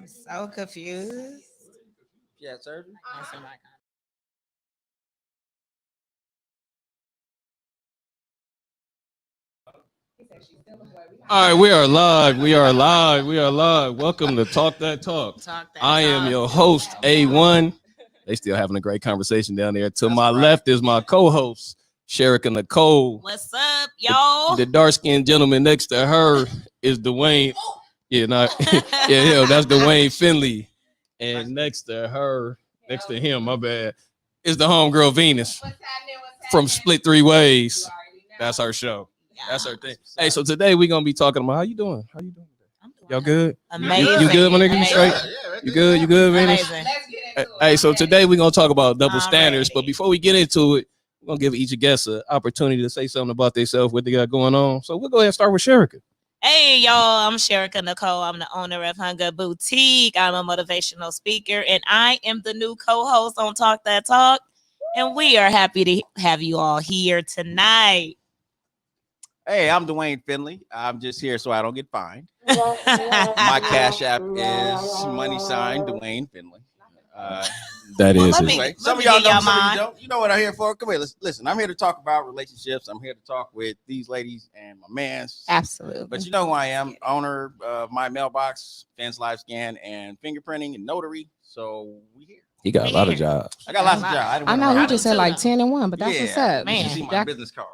I'm so confused. Yeah, surgery. Answer my All right, we are live. We are live. We are live. Welcome to Talk That Talk. Talk that I am talk. your host, A1. They still having a great conversation down there. To That's my right. left is my co-host, Sherika Nicole. What's up, y'all? The dark-skinned gentleman next to her is Dwayne. Yeah, that's Dwayne Finley. And next to her, next to him, my bad, is the homegirl Venus from Split Three Ways. That's her show. That's her thing. Hey, so today we're gonna be talking about how you doing? How you doing? Y'all good? Amazing. You good, my nigga? You Amazing. straight? You good? You good, Venus? Amazing. Hey, so today we're gonna talk about double I'm standards. ready. But before we get into it, we're gonna give each guest an opportunity to say something about themselves, what they got going on. So we'll go ahead and start with Sherika. Hey, y'all. I'm Sherika Nicole. I'm the owner of Hunger Boutique. I'm a motivational speaker, and I am the new co-host on Talk That Talk. And we are happy to have you all here tonight. Hey, I'm Dwayne Finley. I'm just here so I don't get fined. My cash app is money sign Dwayne Finley. That Well, is let it. me- Anyway, some of get y'all know, y'all some of mine. you don't. You know what I'm here for. Come here, listen. I'm here to talk about relationships. I'm here to talk with these ladies and my mans. Absolutely. But you know who I am, owner of my mailbox, Fans Live Scan, and fingerprinting and notary. So we here. He got a lot of jobs. I got lots of jobs. I know I he do just said too, like though. 10 and 1, but that's what's up. You should Man. see my Jack- business card.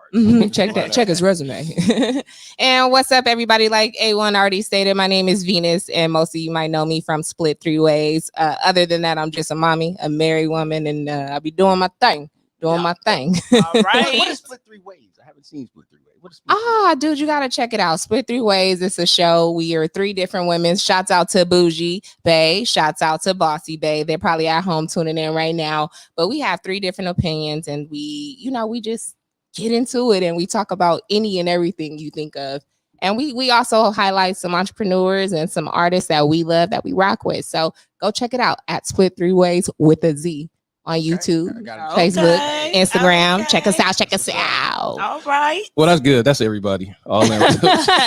Check that. Check his resume. And what's up, everybody? Like A1 already stated, my name is Venus, and most of you might know me from Split Three Ways. Other than that, I'm just a mommy, a married woman, and I'll be doing my thing. All What right. is Split Three Ways? I haven't seen Split Three Ways. What is Split Three Ways? Dude, you gotta check it out. Split Three Ways. It's a show. We are 3 different women. Shouts out to Bougie Bay. Shouts out to Bossy Bay. They're probably at home tuning in right now. But we have 3 different opinions, and we just get into it and we talk about any and everything you think of. And we also highlight some entrepreneurs and some artists that we love that we rock with. So go check it out at Split Three Ways with a Z on YouTube, I gotta Okay. Facebook, Instagram. Check us Okay. out. Check us out. All right. Well, that's good. That's everybody. All in.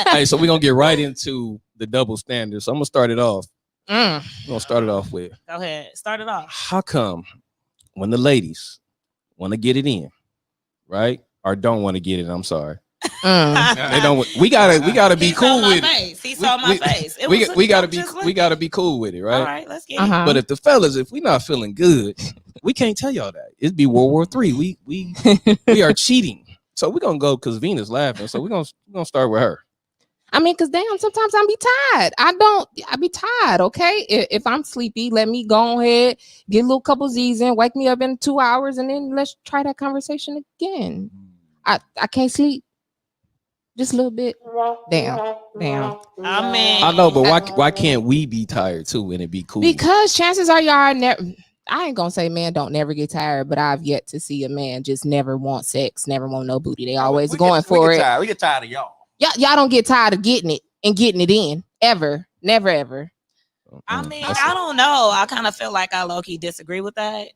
Hey, so we're gonna get right into the double standards. So I'm gonna start it off. Mm. I'm gonna start it off with Go ahead. Start it off. how come when the ladies want to get it in, right? Or don't want to get it, I'm sorry. Mm. They don't we gotta be He cool saw my with it. face. He saw my face. It We, was we a gotta joke be just we like gotta that. be cool with it, All right? right, let's get it. Uh-huh. But if the fellas, if we not feeling good, we can't tell y'all that. It'd be World War III. We are cheating. So we're gonna go because Venus laughing. So we're gonna start with her. I mean, cause damn, sometimes I be tired. I be tired. Okay, if I'm sleepy, let me go ahead, get a little couple Z's in, wake me up in 2 hours, and then let's try that conversation again. I can't sleep. Just a little bit. Damn. I mean, I know, but why can't we be tired too and it be cool? Because chances are y'all never. I ain't gonna say man don't never get tired, but I've yet to see a man just never want sex, never want no booty. They always going for it. We get tired of y'all. Y'all don't get tired of getting it and getting it in ever, never ever. I mean, I don't know. I kind of feel like I low key disagree with that.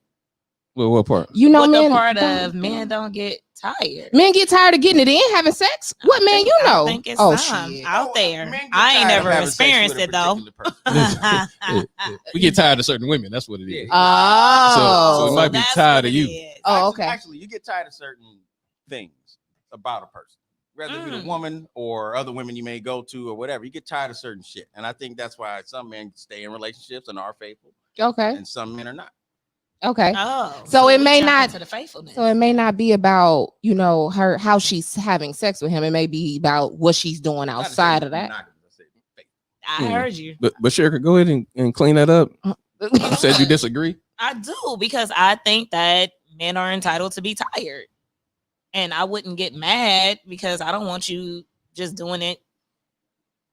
Well, what part? You know, With men. the part of men don't get tired. Men get tired of getting it in, having sex. What man you know? I think it's Oh some shit. out there. Men get I ain't tired of never having sex experienced with a it though. particular person. We get tired of certain women. That's what it is. Oh, So it might be that's tired what of it you. is. Oh, okay. Actually, you get tired of certain things about a person, whether it be the woman or other women you may go to or whatever. You get tired of certain shit, and I think that's why some men stay in relationships and are faithful, Okay. and some men are not. Okay. Oh, So it we may jump not- into the faithfulness. So it may not be about, her how she's having sex with him. It may be about what she's doing Not to say outside of that. monogamous, I said faithful. I heard you. But Sherika, go ahead and clean that up. You said you disagree. I do because I think that men are entitled to be tired, and I wouldn't get mad because I don't want you just doing it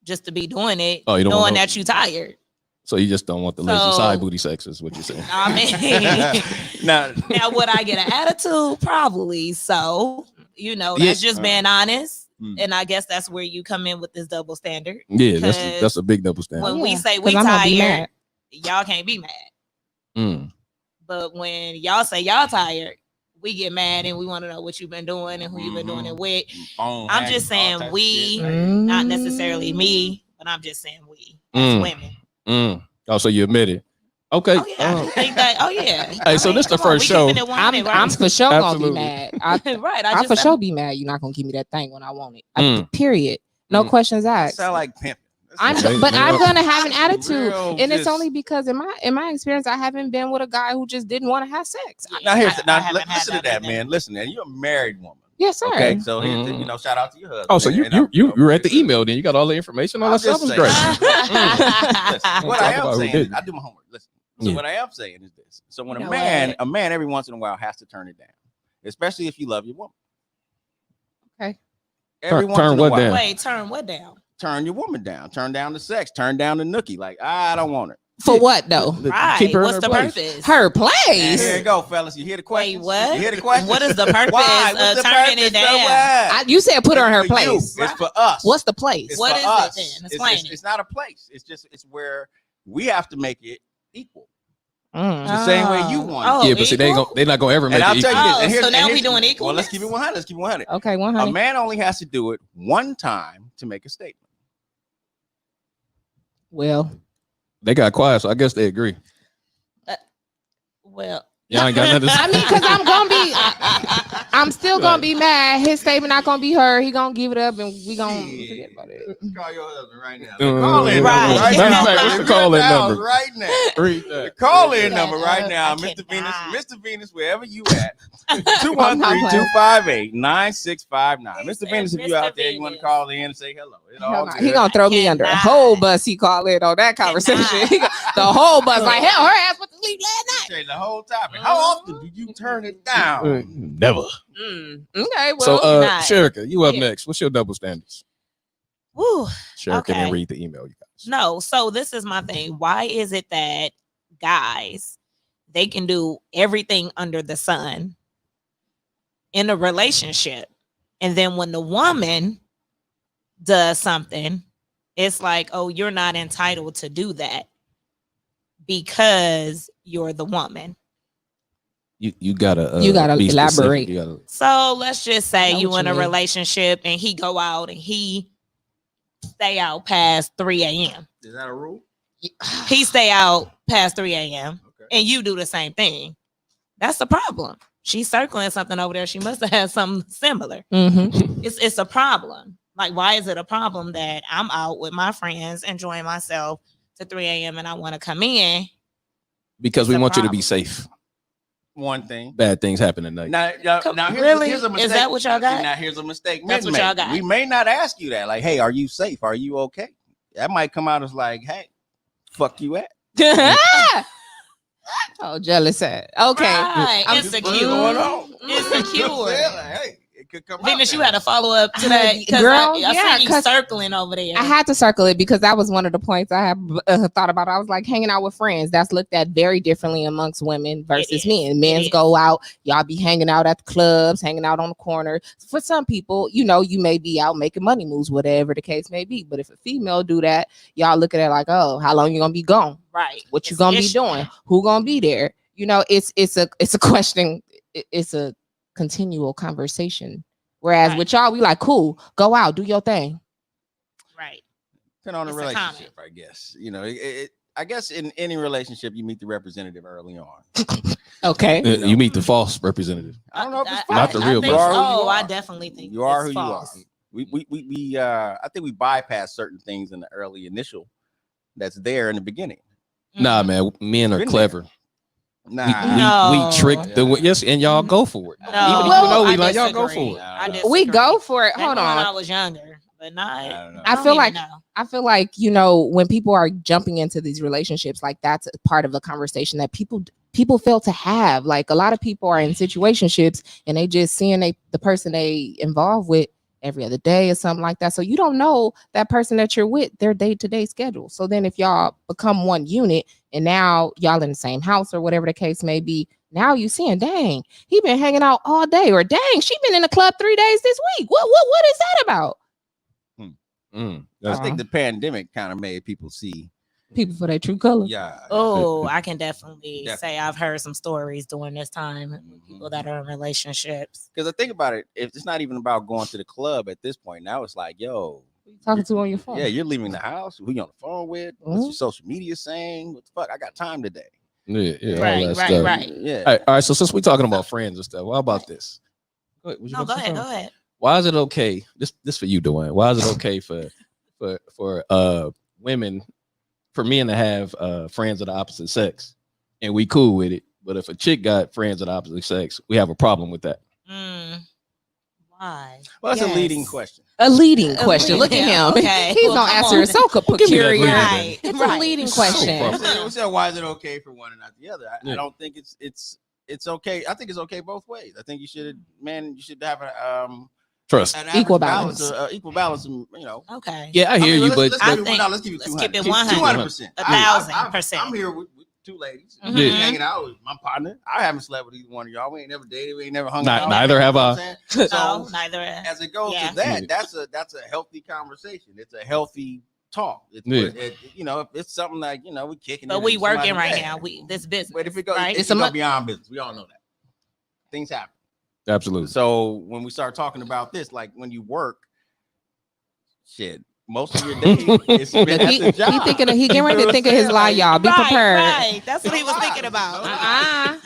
just to be doing it, Oh, you don't knowing want no- that you tired. So you just don't want the lazy So- side booty sex, is what you're saying. I mean, Now, now would I get an attitude? Probably. So that's Yeah. just being honest, Mm. and I guess that's where you come in with this double standard. Yeah, that's Because a big double standard. When we Yeah, say we 'cause I'm gonna be tired, mad. y'all can't be mad. Mm. But when y'all say y'all tired, we get mad and we want to know what you've been doing and who you've been doing it with. phone I'm hacking, just all saying types of we, shit. not necessarily me, but I'm just saying we as Mm. women. Mm. Oh, so you admit it. Okay. Oh yeah, I think that. Oh yeah. Hey, so this the come on, first we keeping show. it 100, I'm for sure gonna be Absolutely. mad. right. I just for said- sure be mad. You're not gonna give me that thing when I want it. Mm. Period. No Mm. questions That asked. sound like pimping. Okay, But man. I'm gonna have an attitude, Real and it's just- only because in my experience, I haven't been with a guy who just didn't want to have sex. Yeah, Now here's I now haven't had listen to that, either. man. Listen, man. You're a married woman. Yes, sir. Okay, so here's the, Mhm. you know, shout out to your husband. Oh, so you and I'm- you read the email then? You got all the information. All I'm that stuff just was saying. great. Listen, what Talk I am about who saying, didn't. I do my homework. Listen. So Yeah. what I am saying is this. So when You a know man, what? a man every once in a while has to turn it down, especially if you love your woman. Okay. Every Turn- once turn in a what while, down? Wait, turn what down? turn your woman down. Turn down the sex. Turn down the nookie. Like I don't want it. For what though? Right. Keep her in What's her the place. purpose? Her And place. here you go, fellas. You hear the question? Wait, what? You hear the question? What is the purpose Why? What's of the turning purpose? it down? So what? You said put her in her It's for you. place. It's for us. What's the place? It's What for is it us. then? It's- Explain it's, it. it's not a place. It's where we have to make it equal. Mm. It's the same way you want it. Oh, Yeah, but see, they're not gonna ever make And I'll it tell equal. you this. Oh, And here's, so now and we here's- doing Well, equalness? let's keep it 100. Let's keep it 100. Okay, A 100. man only has to do it one time to make a statement. Well, They got quiet, so I guess they agree. Well, Y'all ain't got nothing to say. I mean, because I'm gonna be, I'm still gonna be mad. His statement not gonna be heard. He gonna give it up, and we gonna forget about it. Call your husband right now. Uh, Call in Right. number right Matter of now. fact, what's the call-in number? Right now. Read The that. call in Yeah, number right now, I Mr. cannot. Venus. Mr. Venus, wherever you at. 213-258-9659. Mr. Venus, if you Mr. out there, you want to Venus. call in and say hello. It all Hell nah. good. He gonna throw me under a Cannot. whole bus. He called in on that conversation. The whole bus, like hell, her ass went to sleep last night. Change the whole topic. How often do you turn it down? Never. Okay, well, So, not. Sherika, you up Yeah. next. What's your double standards? whew. Sherika Okay. didn't read the email, you guys. No, so this is my thing. Why is it that guys they can do everything under the sun in a relationship, and then when the woman does something, it's like, oh, you're not entitled to do that because you're the woman. You gotta You gotta be specific. elaborate. You gotta, So let's just say Know you what in you a mean. relationship and he go out and he stay out past 3 a.m. Is that a rule? He stay out past 3 a.m. Okay. and you do the same thing. That's the problem. She's circling something over there. She must have had something similar. mm-hmm. It's a problem. Like, why is it a problem that I'm out with my friends enjoying myself to 3 a.m. and I want to come in? because we It's a want you to be problem. safe. One thing. Bad things happen at night. Now Really? here's a Is mistake. that what y'all got? Now here's a mistake. That's men what y'all make. got. We may not ask you that. Like, hey, are you safe? Are you okay? That might come out as like, hey, fuck you at. Oh, jealous ass. Okay. Right. I'm Insecure. What's going on? Insecure. Like, hey, it could come out Venus, you that had to follow up to that. 'Cause Girl, I yeah, see you 'cause circling over there. I had to circle it because that was one of the points I have thought about. I was like hanging out with friends. That's looked at very differently amongst women versus is. men. It Men's is. go out, y'all be hanging out at the clubs, hanging out on the corner. For some people, you know, you may be out making money moves, whatever the case may be. But if a female do that, y'all look at it like, oh, how long you gonna be gone? Right. What you It's gonna an be issue. doing? Who gonna be there? You know, it's a question. It's a continual conversation. Whereas Right. with y'all, we like, cool, go out, do your thing. Right. Depending on the It's a comment. relationship, I guess. You know, I guess in any relationship, you meet the representative early on. Okay. You meet the false representative. I don't know if it's I- Not false. the real think, You are who you Oh, I are. definitely think You are it's who you are. false. We I think we bypass certain things in the early initial that's there in the beginning. Nah, man, men are Been clever. Nah, We trick the Yeah. yes, and y'all go for it. No, Even if you Well, know we I like y'all go disagree. for it. I We disagree. We go for it. Maybe Hold when I on. was younger, but not. I don't know. I don't feel even like know. I feel like, you know, when people are jumping into these relationships, like that's a part of a conversation that people fail to have. Like a lot of people are in situationships and they just seeing the person they involved with every other day or something like that. So you don't know that person that you're with, their day-to-day schedule. So then if y'all become one unit and now y'all in the same house or whatever the case may be, now you seeing, dang, he been hanging out all day, or dang, she been in the club 3 days this week. What is that about? Mm, I think the pandemic kind of made people see People for their true color. Yeah. Oh, I can definitely Definitely. say I've heard some stories during this time with people that are in relationships. Because I think about it, if it's not even about going to the club at this point, now it's like, yo, Who you talking to on your phone? yeah, you're leaving the house. Who you on the phone with? What's your social media saying? What the fuck? I got time today. Yeah, yeah, all Right, that right, stuff. right. Yeah. All right, so since we're talking about friends and stuff, how about this? Go ahead, was you No, gonna go say ahead, go something? ahead. Why is it okay? This for you, Dwayne. Why is it okay for women, for men to have friends of the opposite sex, and we cool with it? But if a chick got friends of the opposite sex, we have a problem with that. Why? Well, that's a leading Yes. question. A leading A question. Look leading- at him. okay. He's Well, gonna come answer on. it so Give me that peculiar. leading, Right. It's right. a leading So question. proper. We said, why is it okay for one and not the other? Yeah. I don't think it's okay. I think it's okay both ways. I think you should have a Trust. an Equal average balance. equal balance. You know. Okay. Yeah, I hear you, but I let's think- let's keep it let's 200. keep it 100. 200%. 1,000%. I'm here with two ladies. Mhm. We Yeah. hanging out with my partner. I haven't slept with either one of y'all. We ain't never dated. We ain't never hung Not- out. neither have You know I. what I'm saying? No, So neither. as it goes Yeah. to that, that's a healthy conversation. It's a healthy talk. It's Yeah. you know, if it's something like, you know, we kicking it. But we and working somebody- right yeah. now. We this business. But if it goes, right? it's a go mu- beyond business. We all know that things happen. Absolutely. So when we start talking about this, like when you work, shit, most of your day is spent Look, at he the job. thinking he getting You ready know to what think I'm of his saying? lie, Like, y'all. Be right, prepared. right. That's what he was thinking about.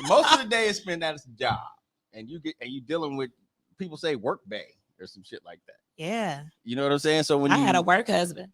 Most of the day is spent at the job, and you dealing with people say work bay or some shit like that. Yeah. You know what I'm saying? So when I you had a work husband.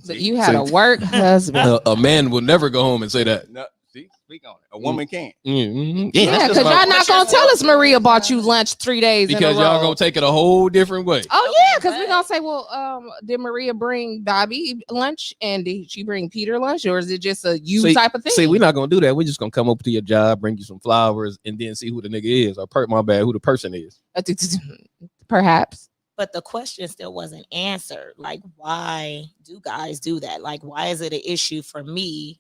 But you had a work husband. A man will never go home and say that. no, see, speak on it. A woman can. Mhm. Yeah, that's because just my- y'all not gonna tell us Maria bought you lunch 3 days because in a row. y'all gonna take it a whole different way. Oh Okay, yeah, because we're but- gonna say, well, did Maria bring Bobby lunch and did she bring Peter lunch, or is it just a you type of thing? See, we're not gonna do that. We're just gonna come up to your job, bring you some flowers, and then see who the nigga is, or my bad, who the person is. Perhaps. But the question still wasn't answered. Like, why do guys do that? Like, why is it an issue for me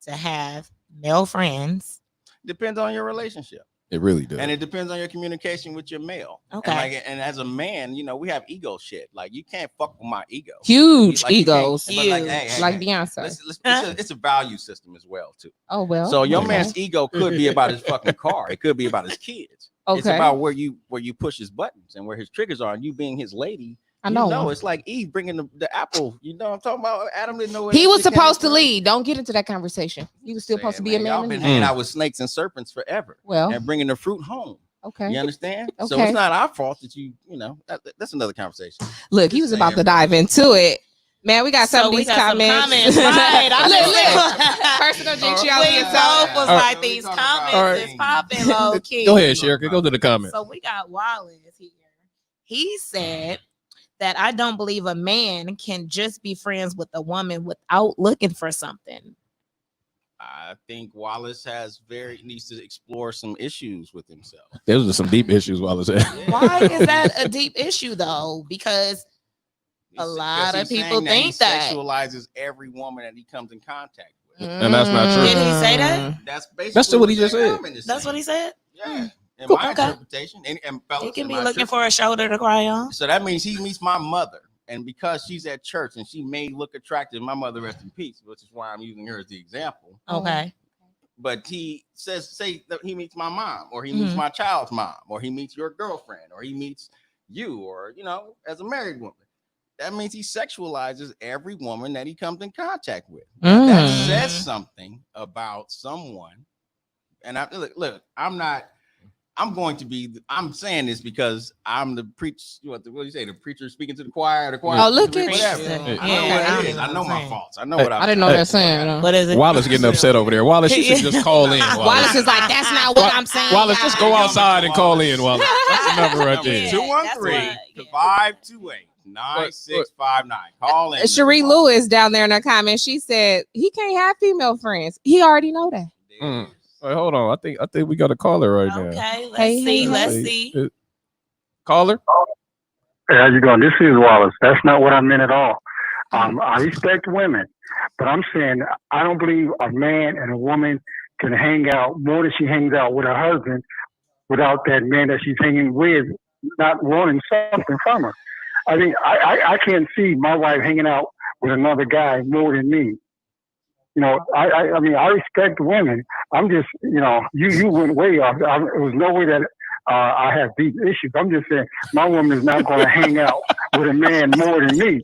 to have male friends? Depends on your relationship, It really does. and it depends on your communication with your male. Okay. And as a man, you know, we have ego shit. Like you can't fuck with my ego. Huge Like, you can't- egos, but like, hey, like hey, Beyonce. it's a value system as well too. Oh well. So your okay. man's ego could be about his fucking car. It could be about his kids. It's Okay. about where you push his buttons and where his triggers are. And you being his lady, I know. You know, it's like Eve bringing the apple. You know what I'm talking about? Adam didn't know where He that was shit came supposed to from. lead. Don't get into that conversation. He was still supposed to be a Y'all man. been and hanging Mm. out with snakes and serpents forever well, and bringing the fruit home. okay. You understand? So Okay. it's not our fault that you know, that's another conversation. Look, he was about to dive into it. Man, we got some So of we these got some comments. comments, right. I Look, just- look. Personal jinx, y'all Please get don't was All right. like these We talking about comments is things. popping low key. Go ahead, Sherika. Go to the comments. So we got Wallace here. He said that I don't believe a man can just be friends with a woman without looking for something. I think Wallace needs to explore some issues with himself. Those are some deep issues, Wallace. Why is that a deep issue though? Because He's- lot because of he's people saying think he that. sexualizes every woman that he comes in contact with. And that's not true. Did he say that? That's basically That's what he that just said. comment is That's what saying. he said. Yeah, in Cool. my Okay. interpretation, and fellas, He can am be I looking tripping? for a shoulder to cry on. So that means he meets my mother, and because she's at church and she may look attractive, my mother rest in peace, which is why I'm using her as the example. Okay. But he say that he meets my mom, or he meets my child's mom, or he meets your girlfriend, or he meets you, or you know, as a married woman. That means he sexualizes every woman that he comes in contact with. That Mm. says something about someone. And I look, I'm saying this because I'm the what do you say? The preacher speaking to the choir, the choir. Oh, look speaking at to you. whatever. Yeah. I know what Yeah. it is. I know my faults. I know Hey, what I didn't know that saying. What is it? Wallace getting upset over there. Wallace, you should just call in. Wallace is like, that's not what I'm saying. Wallace, just go outside and call in, Wallace. That's the number right there. Yeah. 213-528-9659. Call in. Cherie Lewis down there in the comments, she said he can't have female friends. He already know that. Mm. Wait, hold on. I think we got a caller right now. Okay, let's Hey, see. hey, Let's Hey, see. Caller? Hey, how you doing? This is Wallace. That's not what I meant at all. I respect women, but I'm saying I don't believe a man and a woman can hang out more than she hangs out with her husband without that man that she's hanging with not wanting something from her. I mean, I can't see my wife hanging out with another guy more than me. I mean, I respect women. I'm just, you went way off. It was no way that I have deep issues. I'm just saying my woman is not going to hang out with a man more than me.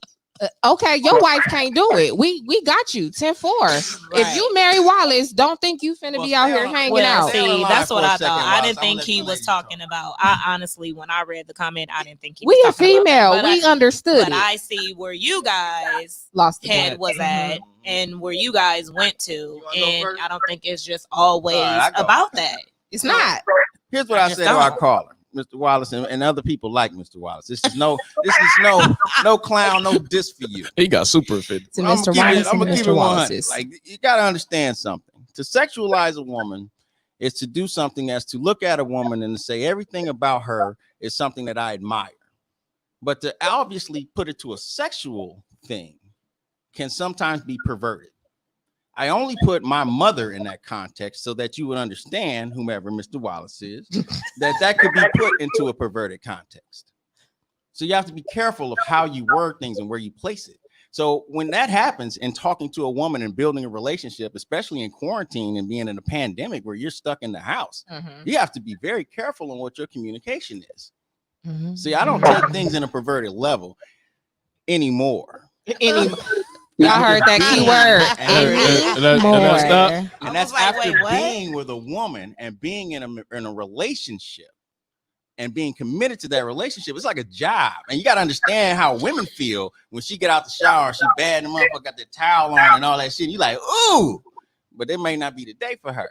Okay, your wife can't do it. We got you 10-4. If you marry Wallace, don't think you finna be out here hanging out. See, that's what I thought. I didn't I'm think gonna he let the was ladies talking talk. about. I honestly, when I read the comment, I didn't think he We was a talking about female. that. We understood But it. I see where you guys Lost the head point. was at and where you guys went to, wanna go and first? I don't think it's just always I go. about that. It's not. Here's what I I just said to our don't. caller, Mr. Wallace, and other people like Mr. Wallace. This is no clown, no diss for you. He got super offended. To Mr. Wallace I'm and gonna keep Mr. it 100. Wallace's. Like, you gotta understand something. To sexualize a woman is to do something as to look at a woman and to say everything about her is something that I admire. But to obviously put it to a sexual thing can sometimes be perverted. I only put my mother in that context so that you would understand, whomever Mr. Wallace is, that could be put into a perverted context. So you have to be careful of how you word things and where you place it. So when that happens in talking to a woman and building a relationship, especially in quarantine and being in a pandemic where you're stuck in the house, you have to be very careful on what your communication is. See, I don't take things in a perverted level anymore. Y'all heard that key word. And that's like, after wait, what? being with a woman and being in a relationship and being committed to that relationship. It's like a job. And you got to understand how women feel when she get out the shower, she bad and the motherfucker got the towel on and all that shit. You like, ooh, but it may not be the day for her.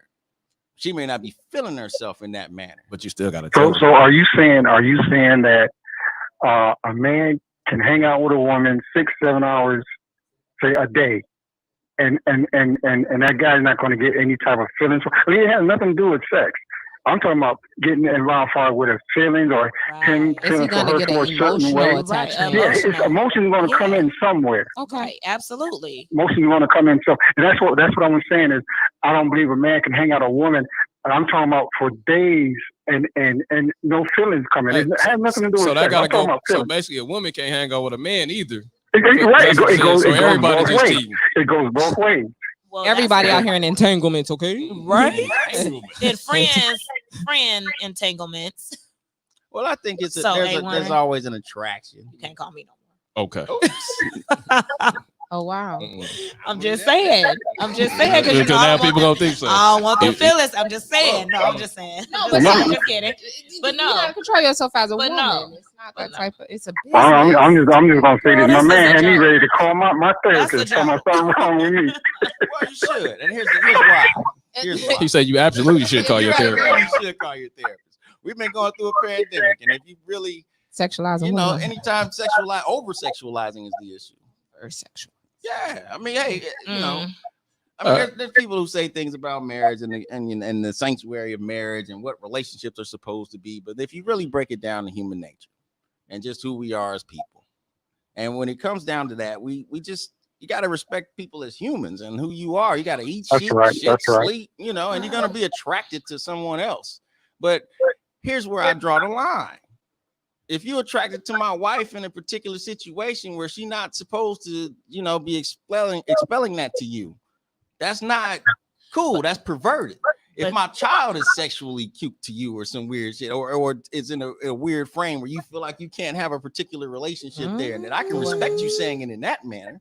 She may not be feeling herself in that manner. But you still got to tell So are you saying that a man can hang out with a woman 6-7 hours, say, a day, and that guy's not going to get any type of feelings? I mean, it has nothing to do with sex. I'm talking about getting involved with his feelings or him Is he feeling for gonna her get for an a certain way. emotional attachment? Yeah, it's emotions going to come in somewhere. Okay, absolutely. Emotions going to come in. So, and that's what I'm saying is, I don't believe a man can hang out with a woman. And I'm talking about for days and no feelings coming. It has nothing to do with so sex. that gotta I'm talking go. about So feelings. basically, a woman can't hang out with a man either. Right. It goes everybody both just ways. cheating. It goes both ways. Well, Everybody that's out here in entanglements, okay? right? And friend entanglements. Well, I think it's So, there's A1. always an attraction. You can't call me no Okay. more. Oh wow. I'm just saying. Because Because now people gonna think so. I don't want the feelings. I'm just saying. No, I'm just saying. No, I'm but just kidding. But no. You gotta control yourself as a But woman. no. It's not But that no. type of. It's a I'm business. just gonna say Girl, this. My this is man a had me joke. ready to call my therapist. That's a Tell me joke. something wrong with me. Well, you should. And here's why. Here's why. He said you absolutely should call your therapist. You should call your therapist. We've been going through a pandemic, and if you really, Sexualizing women. anytime over sexualizing is the issue. Very sexual. Yeah, I mean, hey, Mm. I mean, there's people who say things about marriage and the sanctuary of marriage and what relationships are supposed to be. But if you really break it down to human nature and just who we are as people, and when it comes down to that, you got to respect people as humans and who you are. You got to eat, That's right. That's right. sleep, and you're going to be attracted to someone else. But here's where I draw the line. If you're attracted to my wife in a particular situation where she's not supposed to, be expelling that to you, that's not cool. That's perverted. If my child is sexually cute to you or some weird shit, or is in a weird frame where you feel like you can't have a particular relationship there, and that I can respect you saying it in that manner,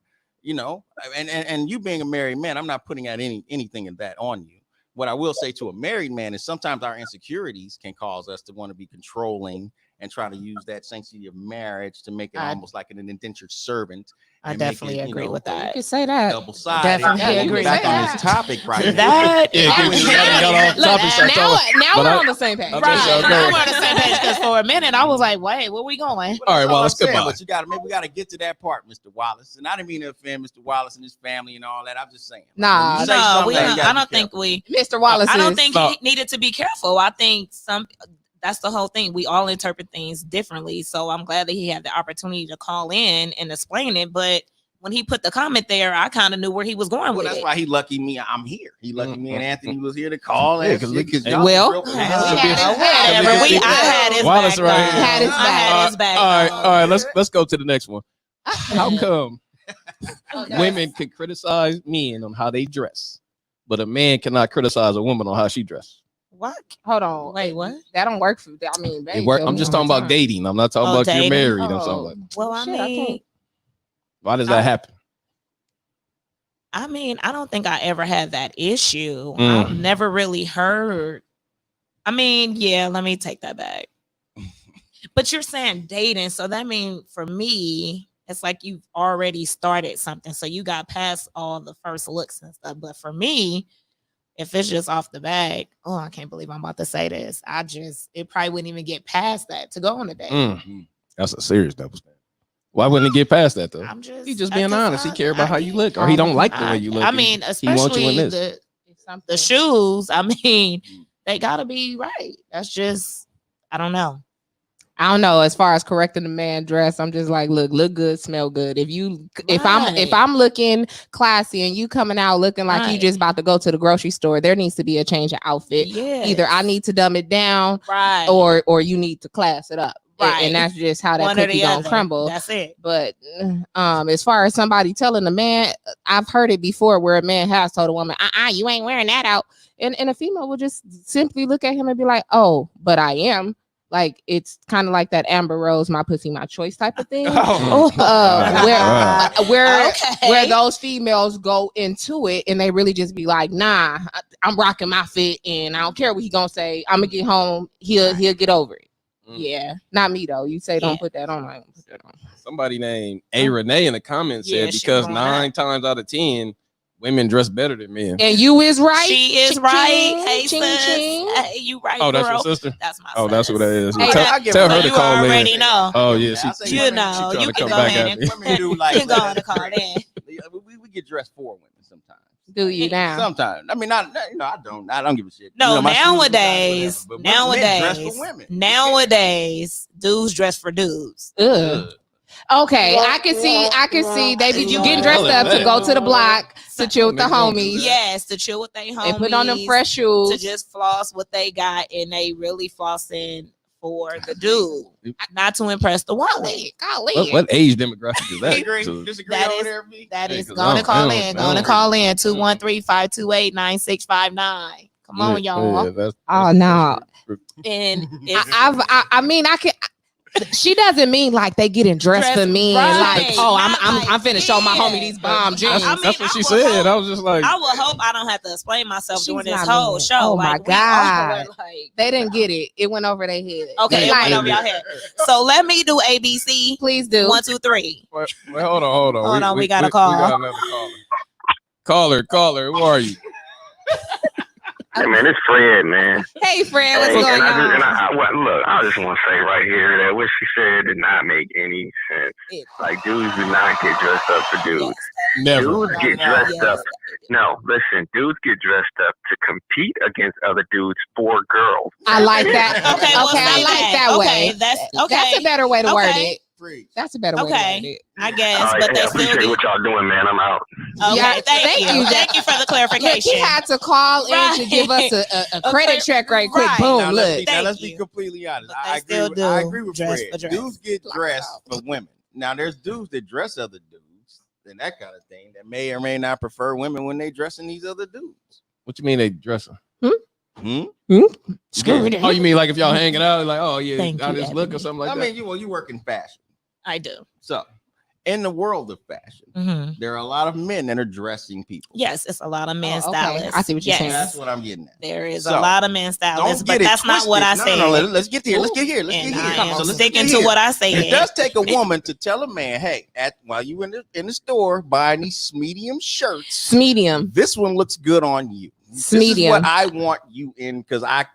and you being a married man, I'm not putting out anything of that on you. What I will say to a married man is sometimes our insecurities can cause us to want to be controlling and try to use that sanctity of marriage to make it almost like an indentured servant. I definitely agree with You that. can say that. Double-sided. Definitely agree Back with on that. this topic right That Yeah, is- Look, now But we're I- on the same page. I'm Right. just- okay. Now we're on the same page because for a minute I was like, wait, where we going? All right, Wallace, That's all I'm goodbye. saying, but we got to get to that part, Mr. Wallace. And I didn't mean to offend Mr. Wallace and his family and all that. I'm just saying. Nah, When you say No, something, you gotta I be don't think careful. we. Mr. Wallace I don't is- think No. he needed to be careful. I think that's the whole thing. We all interpret things differently. So I'm glad that he had the opportunity to call in and explain it. But when he put the comment there, I kind of knew where he was going Well, with that's it. why he lucky me. I'm here. He lucky me and Anthony was here to call. Yeah, And 'cause shit, we- y'all well, was real we nasty. had whatever. I had his Wallace back. right though. here. Had his I back. had his back. All though. right. Let's go to the next one. How come Women can criticize men on how they dress, but a man cannot criticize a woman on how she dressed. What? Hold on. Wait, what? That don't work for. I mean, It babe, work, tell I'm me just all talking the about time. dating. I'm not talking Oh, about you're dating? married or Oh. something like that. Well, I Shit, I mean, can't- Why does that happen? I don't think I ever had that issue. Mm. I've never really heard. I mean, yeah, let me take that back. But you're saying dating, so that means for me, it's like you've already started something. So you got past all the first looks and stuff. But for me, if it's just off the bat, oh, I can't believe I'm about to say this. It probably wouldn't even get past that to go on a date. Mm. That's a serious double standard. Why wouldn't he get past that though? I'm just He's just being 'cause honest. He care about how you look, or Oh, he don't like the way you look. I mean, He wants especially you in this. It's something. the shoes. I mean, they gotta be right. That's just, I don't know. I don't know. As far as correcting the man dress, I'm just like, look good, smell good. If I'm looking classy and you coming out looking like you Right. just about to go to the grocery store, there needs to be a change of outfit. Yeah. Either I need to dumb it down, right or you need to class it up. Right. And that's just how that one or cookie the gonna other. crumble. That's it. But as far as somebody telling a man, I've heard it before where a man has told a woman, you ain't wearing that out. And a female will just simply look at him and be like, oh, but I am. Like, it's kind of like that Amber Rose, my pussy, my choice type of thing. Oh. Where those females go into it and they really just be like, nah, I'm rocking my fit and I don't care what he gonna say. I'm gonna get home. He'll get over it. Mm. Yeah, not me though. You say don't Yeah. put that on. I don't put that on. Somebody named A Renee in the comments Yeah, said she because wrong. 9 times out of 10 women dress better than men. And you is right. She is Ching, right. Hey, ching, sis. ching. Hey, you right, Oh, that's girl. your sister. That's my Oh, that's sis. what that is. Hey, tell I give tell her her that. to You call already in. know. Oh yeah, I say she You women- know, trying you to can come go back ahead at and me. Women do you like can go on the call in. we get dressed for women sometimes. Do you now? Sometimes. I mean, not I don't give a shit. No, You know, my shoes look nowadays, nice, whatever, but men dress for women. nowadays, dudes dress for dudes. Ugh. Ugh. Okay, I can see. They be You getting dressed up to go to the block to chill with the Niggas don't do homies. that. Yes, to chill with they homies. And put on them fresh shoes. to just floss what they got, and they really flossing for the dude, not to impress the woman. Golly. What age demographic is that? Disagree? So- Disagree That over is- there, V? That Yeah, is 'cause going to I call don't- in. I Going to don't- call in 213-528-9659. Come on, y'all. Yeah, that's- Oh no. And it's, I mean I can. She doesn't mean like they getting dressed for me. Right. Like, oh, Not I'm like finna show my yeah. homie these bomb jeans. I mean, that's what I she would said. hope- I was just like, I will hope I don't have to explain myself She's during this not whole mean. show. Oh, my like, we God. all were like, They didn't get it. It went over their head. okay, it Like, went over your head. So let me do ABC. please do. 1, 2, 3. well, hold on. Hold on, we got a call. We got another caller. Who are you? Hey man, it's Fred, man. Hey Fred, what's Hey, going and I on? look, I just want to say right here that what she said did not make any sense. Like, dudes do not get dressed up for dudes. Never. Dudes get dressed Yes. up. No, listen, dudes get dressed up to compete against other dudes for girls. I like that. Okay, well, okay, I say like that way. Okay, that's okay. That's a better way to word Okay. it. Free. That's a better way to Okay. word it. I guess, All right, but hey, they I still appreciate get. what y'all doing, man. I'm out. Okay, Yeah, thank you. Thank you for the Look, clarification. he had to call in to give us a credit check right quick. Right. Boom, Now, look. let's be you. completely honest. But I they still agree. I do agree with dress Fred. for dress. Dudes get Block it dressed out. for women. Now, there's dudes that dress other dudes and that kind of thing that may or may not prefer women when they dressing these other dudes. What you mean they dressing? Hmm? Screw Oh, you mean like if y'all hanging out, like, oh yeah, Thank I you, just look or Ebony. something like I that? mean, you work in fashion. I do. So, in the world of fashion, Mhm. there are a lot of men that are dressing people. Yes, it's a lot of men Oh, okay. stylists. I see what you're Yes. saying. That's what I'm getting at. There is So, a lot of men stylists, Don't but get it that's not what I twisted. said. No, let's get here. Let's get here. Let's and get I here. am So let's sticking get to here. what I said. It does take a woman to tell a man, hey, while you in the store buying these medium shirts, Medium. this one looks good on you. This is Medium. what I want you in because I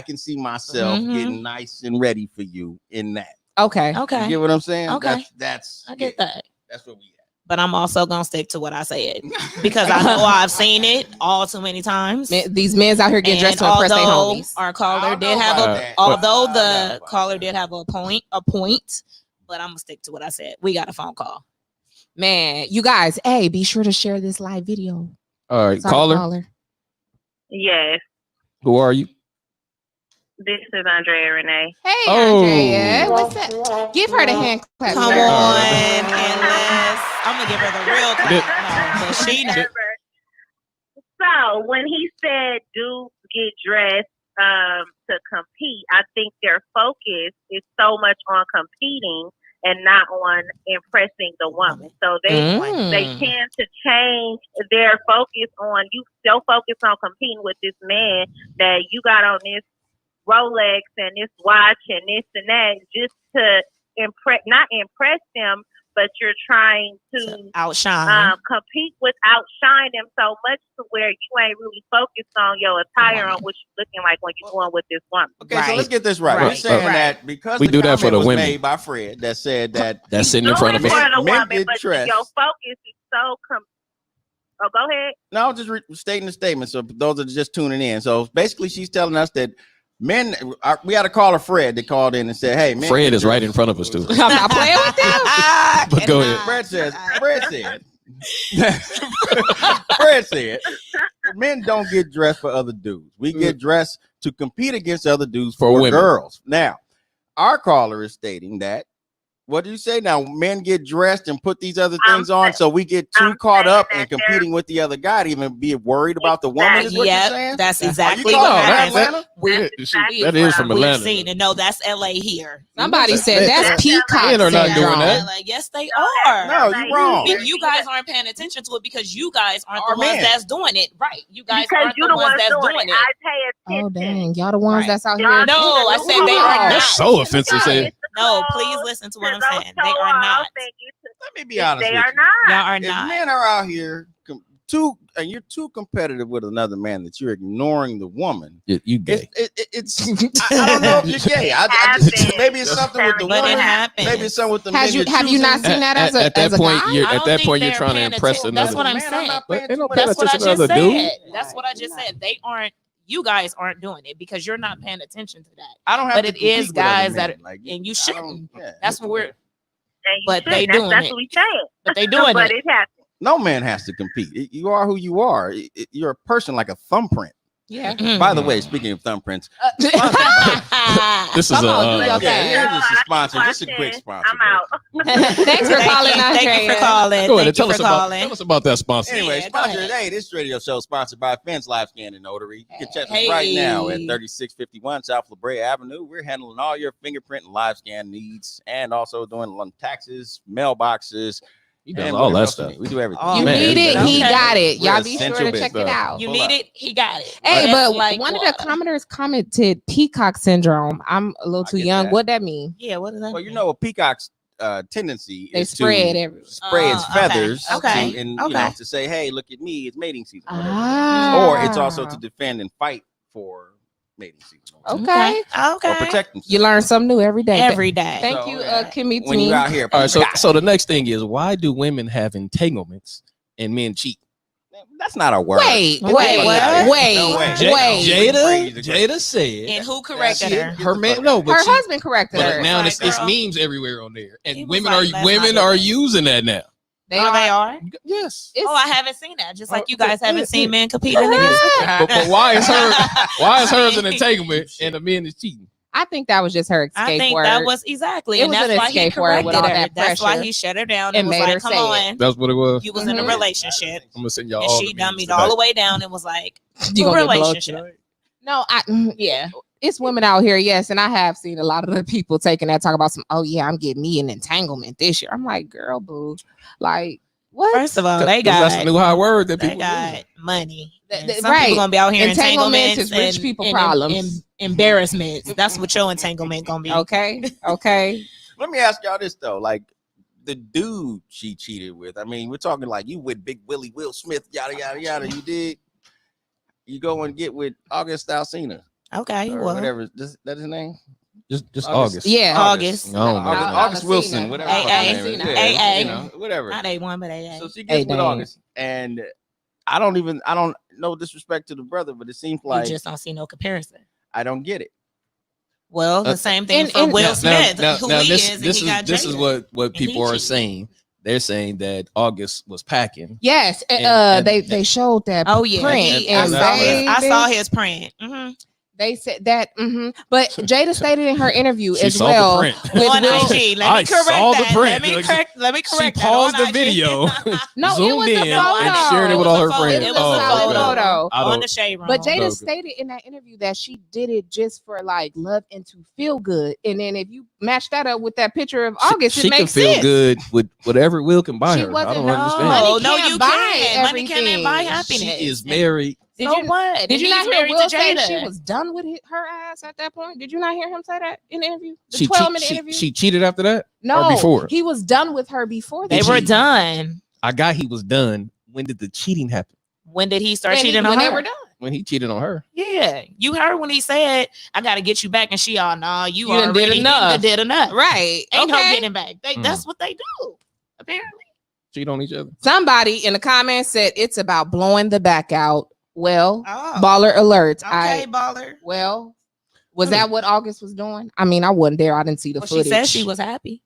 can see myself Mhm. getting nice and ready for you in that. Okay. You Okay, get what I'm saying? Okay. That's I get that. That's what we at. But I'm also gonna stick to what I said because I know I've seen it all too many times. These men's out here getting dressed to impress their although homes. our I caller don't did know have about a, that. although I don't know the about caller that. did have a point, but I'm gonna stick to what I said. We got a phone call. Man, you guys, hey, be sure to share this live video. All right, Sorry, caller. Yes, Who are you? This is Andrea Renee. Hey, Oh. Andrea. What's up? Give her the hand clap. Come sir. on, and I'm gonna give her the real clap. No, but she know. So when he said dudes get dressed to compete, I think their focus is so much on competing and not on impressing the woman. So they tend to change their focus on you. Still focus on competing with this man that you got on this Rolex and this watch and this and that, just to not impress them, but you're trying to outshine, compete with outshine them so much to where you ain't really focused on your attire on what you're looking like when you're going with this woman. Okay, so let's get this right. We're saying that because we the do that for comment the was women made by Fred that said that that's sitting in front of us. For the Men woman, get but dressed. your focus is so oh, go ahead. No, I'm just stating the statement. So those that are just tuning in. So basically, she's telling us that men. We had a caller, Fred, that called in and said, "Hey, men." Fred is right in front of us too. I'm not playing with them. But go ahead. Fred said, men don't get dressed for other dudes. We get dressed to compete against other dudes for women. girls. Now, our caller is stating that. What do you say now? Men get dressed and put these other things on, so we get too caught up in competing with the other guy to even be worried about the woman. Is what you're saying? That's exactly you what calling happens. Atlanta? That is from We've Atlanta. seen it. No, that's LA here. Somebody said that's peacock Men are not doing syndrome. that. LA. Yes, they are. No, you're wrong. And you guys aren't paying attention to it because you guys aren't Our the ones men. that's doing it. Right. You guys Because aren't you the ones that's doing it. I pay attention. Oh dang, y'all the ones Right. that's out Y'all here. No, I said they are That's not. so offensive. Say No, please listen to what I'm saying. They are not. Let me be honest They with are you. not. Y'all are If not. men are out here and you're too competitive with another man that you're ignoring the woman, you gay. it's I don't know if you're gay. I just, maybe it's something with the But it woman. happens. Maybe it's something with the Have men. you not seen that as At that a point, guy? you're I at don't that think point you're they're trying to paying impress attention. another. That's what I'm Man, saying. not But paying ain't no too much paying That's what I attention to just other said. dudes. That's what I just said. They aren't. You guys aren't doing it because you're not paying attention to that. I don't have But to it compete is with other guys men. that, Like, and you I shouldn't. don't- yeah. That's what we're. And you But they shouldn't. doing That's it. what we saying. But they doing But it. it happens. No man has to compete. You are who you are. You're a person like a thumbprint. Yeah. By the way, speaking of thumbprints, This is Come on, do a your yeah, thing. here's just a sponsor. Just a quick sponsor. I'm out. Thanks for calling, Thank you Andrea. for calling. go ahead Thank and tell you us for about calling. that sponsor. Anyway, Yeah, go sponsor ahead. today. This radio show sponsored by Fence Live Scan and Notary. You can check us right now at Hey. 3651 South La Brea Avenue. We're handling all your fingerprint and live scan needs, and also doing taxes, mailboxes. He does and all whatever that else we stuff. need. We do everything. Oh, You Man, need it, he okay. got it. We're Y'all be sure essential to check it business. out. You Pull need up. it. He got it. Hey, That's but like one of what? the commenters commented peacock syndrome. I'm a little I too get young. that. What that mean? Yeah. What is that? Well, you know, a peaco's tendency They is spread to everywhere. spray its Oh, okay. feathers, Okay. to, and Okay. you know, to say, "Hey, look at me! It's mating season." whatever. Ah. Or it's also to defend and fight for mating season. Okay. Or Okay. protect themselves. You learn something new every day. Every day. Thank So, you, yeah. Kimmy when you Tween. out here. All right, so the next thing is, why do women have entanglements and men cheat? That's not a word. Wait, Wait, wait, what? wait, No way. wait. Jada said And who corrected her? her man. No, but Her she, husband corrected but her. now Like, it's girl. memes everywhere on there, He and was women like, let's women not do are that. using that now. They Oh, they are. Yes. It's- Oh, I haven't seen that. Just like Oh, you guys yeah, haven't yeah, seen yeah. men compete in it. But why is hers an entanglement and the men is cheating? I think that was just her I escape think word. that was exactly, It and was that's an why he escape word with corrected all her. that That's why pressure he shut her down and and was made like, her "Come say on, That's what it was. you was in a Mhm. relationship," I'm gonna send y'all and all she the dummied memes all the tonight. way down and was like, You "A gonna get blocked relationship." tonight? No, Yeah, it's women out here, yes, and I have seen a lot of the people taking that talk about some. Oh yeah, I'm getting me an entanglement this year. I'm like, girl, boo, like what? first of all, they 'Cause that's the got new high word that they people got use. money. And Th- some right. people gonna be out here Entanglements entanglements is rich and- people and problems. embarrassments. That's what your entanglement gonna be. Okay, okay. Let me ask y'all this though, like the dude she cheated with. I mean, we're talking like you with Big Willie, Will Smith, yada yada yada. You did. You go and get with August Alsina Okay, or well, whatever. That's his name. Just August. Yeah. August. I don't know. August Alsina. Wilson, whatever. the fuck AA. her name is. AA. Yeah, you know, whatever. not A1, but AA. So she gets with dang. August, and I don't no disrespect to the brother, but it seems like you just don't see no comparison. I don't get it. Well, the same thing for and- Will Smith, who he this, is, and this he is got this is Jada. what And he people are cheated. saying. They're saying that August was packing. Yes, And- they showed that. Oh yeah, print, I and saw his baby. print. Mhm. They said that, but Jada stated in her interview She as saw well. the print. with On Will- IG. Let I me correct saw the that. print. Let me She correct that. paused on the IG. video, No, it zoomed was a in, and photo. shared it with all her friends. It was a solid okay. photo. I On don't. the shade room. But Jada Okay. stated in that interview that she did it just for like love and to feel good. And then if you match that up with that picture of August, she it can makes feel sense. good with whatever Will can buy She her. I wasn't- don't no. understand. Money No, can't you buy can't. Money can't everything. buy happiness. She is married. Did So you what? Did you not He's hear married Will to say Jada. she was done with her ass at that point? Did you not hear him say that in the interview? The She 12-minute interview? she cheated after that. no, before? he was done with her before They that. were She- done. I got he was done. When did the cheating happen? When did he start When cheating on when her? they were done. When he cheated on her. Yeah, you heard when he said, "I got to get you back," and she all, "Nah, you You done already did enough." Did enough. Right. Ain't no okay. getting back. That's what they do. Apparently. Cheat on each other. Somebody in the comments said it's about blowing the back out. Well, Oh, baller alert. okay, baller. Well, was that what August was doing? I mean, I wasn't there. I didn't see the Well, footage. she said she was happy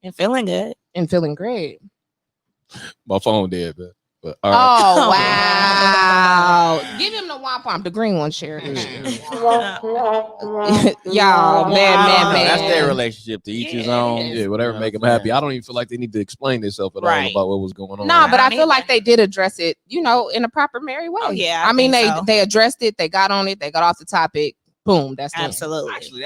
and feeling good. and feeling great. My phone dead, but all right. Oh wow! Give him the wampum, the green one, Sheridan. Y'all, man. That's their relationship. To each his own. Yeah, whatever You know make them what I'm happy. I don't even feel like they need to explain themselves at Right. all about what was going on. No, but I I don't feel like either. they did address it, in a proper Mary way. Oh, yeah, I mean, think so. they addressed it. They got on it. They got off the topic. Boom. That's it. Absolutely. Actually,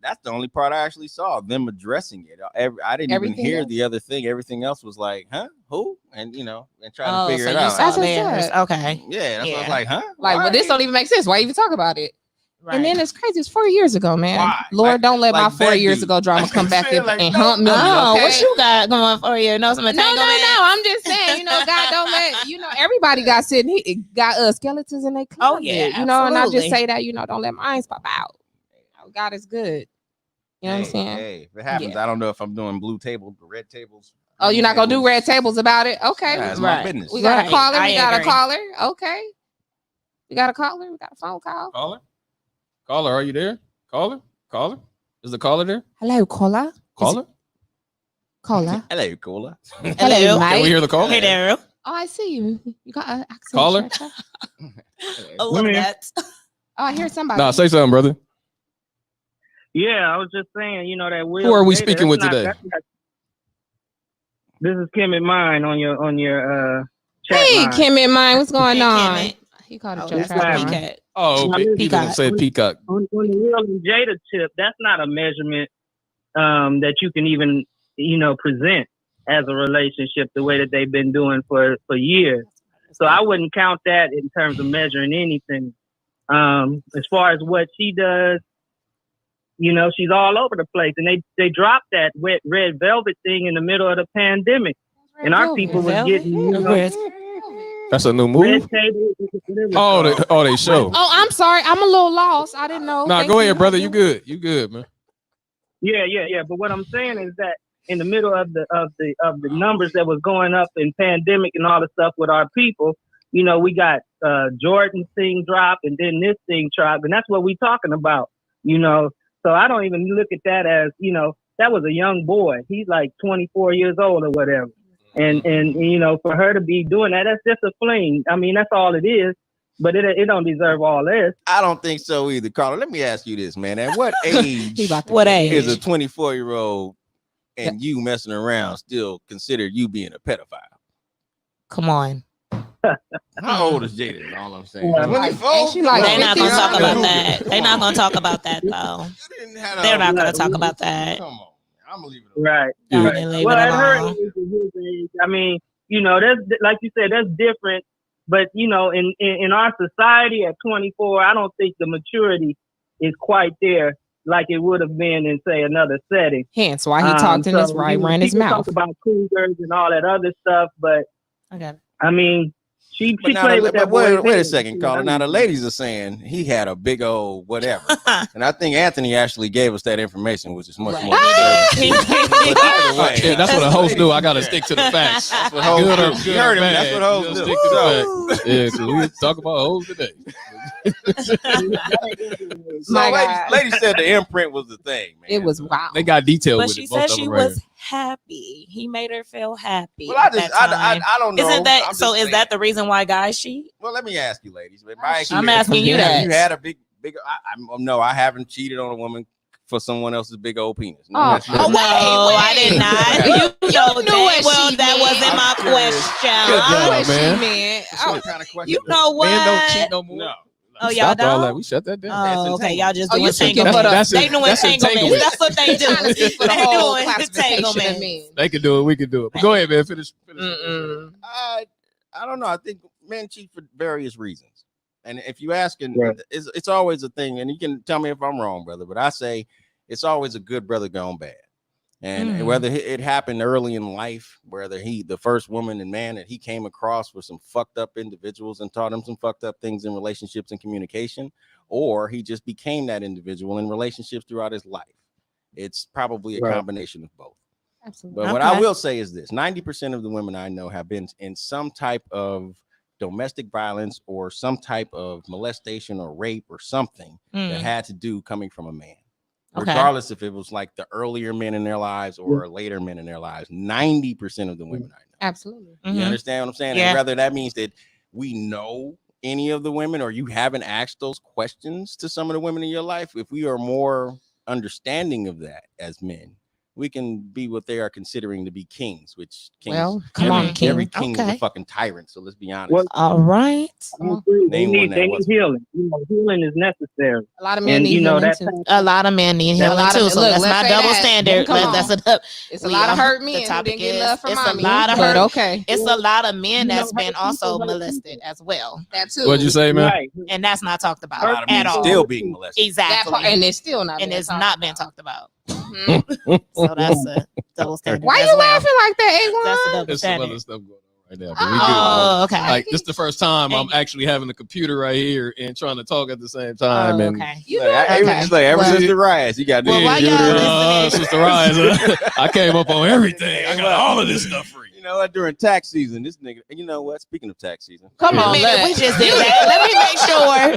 that's the only part I actually saw them addressing it. I didn't Everything even hear else? the other thing. Everything else was like, huh, who, and and trying Oh, to figure so it you out. saw That's what I theirs. said. Okay. Yeah, that's what I was Yeah. like, huh? Like, well, this don't even make sense. Why even talk about it? Right. And then it's crazy. It's 4 years ago, man. Why? Lord, Like- don't let my like 4 that years dude. ago drama Like come I'm back saying, and, like, and no, hunt me. Oh, okay? what you got going for you? No, some No. entanglement? I'm just saying, God don't let everybody got skeletons in their closet. Oh, yeah, and I just absolutely. say that, don't let mine pop out. God is good. You know what I'm saying? Hey, if it happens, Yeah. I don't know if I'm doing blue table, red tables. Oh, you're not gonna do red tables about it? Okay. Yeah, it's Right. my business. We got Right. a caller. I We got agree. a caller. Okay. We got a caller. We got a phone call. Caller, are you there? Caller, is the caller there? Hello, caller. Caller, Caller. Hello, Cola. Hello. mate. can we hear the caller? Hey there. Oh, I see you. You got an accent. Caller? Shaka. A little bit. Oh, I hear somebody. Nah, say something, brother. Yeah, I was just saying, that Will. Who are we Jada, speaking with that's today? This is Kim and Mine on your chat Hey, line. Kim and mine. What's going Hey, on? Kemet. He called it Oh, Joe that's Trapper. not Trapper. Peacock. Oh, Yeah, he Peacock. done said peacock. On the Will and Jada tip, that's not a measurement that you can even present as a relationship the way that they've been doing for years. So I wouldn't count that in terms of measuring anything. As far as what she does, she's all over the place, and they dropped that red velvet thing in the middle of the pandemic, and our people was Velvet? getting Red- That's a new red move. table. Oh, they show. Oh, I'm sorry. I'm a little lost. I didn't know. Nah, Thank go you. ahead, brother. You good? You good, man? Yeah. But what I'm saying is that in the middle of the numbers that was going up in pandemic and all the stuff with our people, we got Jordan's thing drop and then this thing drop, and that's what we talking about. So I don't even look at that as that was a young boy. He's like 24 years old or whatever, and for her to be doing that, that's just a fling. I mean, that's all it is. But it don't deserve all this. I don't think so either, Carla. Let me ask you this, man. At what age He about to What get age? is a 24-year-old and you messing around still considered you being a pedophile? Come on. How old is Jada? Is all I'm saying. Yeah. 24? Ain't she like They're not gonna 50 talk or about something? that. They're not gonna talk about that though. You didn't have They're not gonna Right. talk about that. Come on. I'm gonna leave it alone. Right. Yeah. Right. Leave Well, it at her alone. age and his age, I mean, that's like you said, that's different. But in our society at 24, I don't think the maturity is quite there like it would have been in say another setting. Hence why he talked in his right, ran his people mouth. Talk about cougars and all that other stuff, but I got it. I mean, she But now played with that boy. wait a second, Carla. Now the ladies are saying he had a big old whatever, and I think Anthony actually gave us that information, which is much Right. more. He But did. either way, Yeah, that's what a host do. I gotta stick to the facts. That's what hoes Good do. or You good heard or him. bad, That's what hoes you do. stick to the facts. Yeah, so we talk about hoes today. So My ladies, God. ladies said the imprint was the thing, man. It was wild. They got detail But with she it. Both said of she them right was happy. He made her feel happy. Well, I at just, that time. I don't know. Isn't that I'm so? just Is saying. that the reason why guys cheat? Well, let me ask you, ladies. I'm asking you you that. had a big big. No, I haven't cheated on a woman for someone else's big old penis. No, Oh, that's No, not- I did not. You know knew dang what well she that meant. wasn't my I'm curious. question. Good job, What she man. meant. What Oh, kind of question? You know what? Men don't cheat no more. No. Oh, y'all Stopped all that. don't? We shut that down. Oh, okay. Y'all just Oh, doing you speaking entanglements. for the- That's They doing that's entanglements. entanglement. That's what they do. trying to speak for the They whole doing classification of entanglements. men. They can do it. We can do it. But go ahead, man. Finish. Mm-mm. I don't know. I think men cheat for various reasons. And if you ask, and Right. it's always a thing, and you can tell me if I'm wrong, brother, but I say it's always a good brother gone bad. And whether it happened early in life, whether the first woman and man that he came across were some fucked up individuals and taught him some fucked up things in relationships and communication, or he just became that individual in relationships throughout his life. It's probably a Right. combination of both. Absolutely. But what I Okay. will say is this: 90% of the women I know have been in some type of domestic violence or some type of molestation or rape or something that had to do coming from a man. Okay. Regardless if it was like the earlier men in their lives or later men in their lives, 90% of the women I know. Absolutely. You understand what I'm saying? Yeah. And whether that means that we know any of the women or you haven't asked those questions to some of the women in your life, if we are more understanding of that as men, we can be what they are considering to be kings, which kings, Well, come on, King. every king is Okay. a fucking tyrant. So let's be honest. Well, All right. They Name one need, that they need wasn't. healing. You know, healing is necessary. A lot of men And need you know healing that too. A lot of men need A healing lot of- too, so look, that's let's not say double that. standard. Come That's on. a It's a lot of hurt men who topic didn't get is- love from it's a mommy. lot of but hurt- okay. It's a lot of men You know, that's been hurt people also hurt molested people. as well, That too. What'd you say, man? Right. and that's not talked A about lot of men at all. still being molested. That Exactly, part, and it's still not. and being it's talked not been about. talked about. Mhm. So that's a double standard. Why as you well. laughing like that, That's a A1? double There's some standard. other stuff going on right now. But we good. Oh, okay. Like this is the first time I'm And- actually having a computer right here and trying to talk at the same time. Oh, and okay. You Like, know, it was Okay. just like ever Well- since the riots, you got Well, why give it y'all a- listening? Sister Rise, I came up on everything. I got all of this stuff free. You know what? During tax season, this nigga. You know what? Speaking of tax season, come Wait a on, minute, we just did that. Let